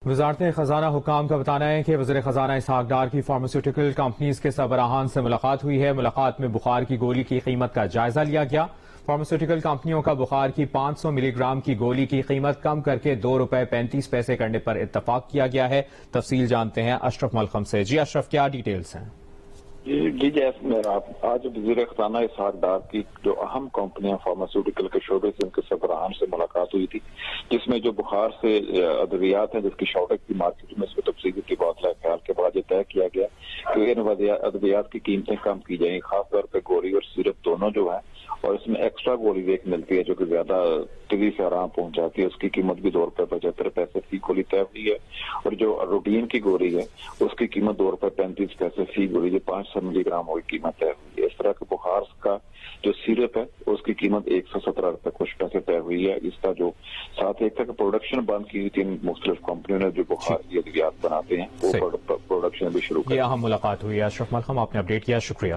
وزارت خزانہ حکام کا بتانا ہے کہ وزیر خزانہ اسحاق ڈار کی فارماسیوٹیکل کمپنیز کے سربراہان سے ملاقات ہوئی ہے۔ ملاقات میں بخار کی گولی کی قیمت کا جائزہ لیا گیا۔ فارماسیوٹیکل کمپنیوں کا بخار کی 500 ملی گرام کی گولی کی قیمت کم کر کے ₹2.35 کرنے پر اتفاق کیا گیا ہے۔ تفصیل جانتے ہیں اشرف ملخم سے۔ جی اشرف، کیا ڈیٹیلز ہیں؟ جی آج وزیر خزانہ اسحاق ڈار کی جو اہم کمپنیاں فارماسیوٹیکل کے شعبے سے ان کے سربراہان سے ملاقات ہوئی تھی، جس میں جو بخار سے ادویات ہیں جس کی شارٹیج کی مارکیٹ میں اس میں تفصیلی کی بات خیال کے بعد یہ طے کیا گیا کہ ان ادویات کی قیمتیں کم کی جائیں، خاص طور پہ گولی اور سیرپ دونوں جو ہیں، اور اس میں ایکسٹرا گولی ایک ملتی ہے جو کہ زیادہ تیزی سے آرام پہنچاتی ہے، اس کی قیمت بھی ₹2.75 فی گولی طے ہوئی ہے، اور جو روٹین کی گولی ہے اس کی قیمت ₹2.35 فی گولی جو 500 ملی گرام ہوئی قیمت طے ہوئی ہے۔ اس طرح کے بخار کا جو سیرپ ہے اس کی قیمت ₹117 کچھ پیسے طے ہوئی ہے۔ اس کا جو ساتھ ایک تھا کہ پروڈکشن بند کی ہوئی تھی مختلف کمپنیوں نے جو بخار کی ادویات بناتے ہیں، وہ پروڈکشن بھی شروع کر یہ اہم ملاقات ہوئی ہے۔ اشرف ملخم، آپ نے اپڈیٹ کیا، شکریہ۔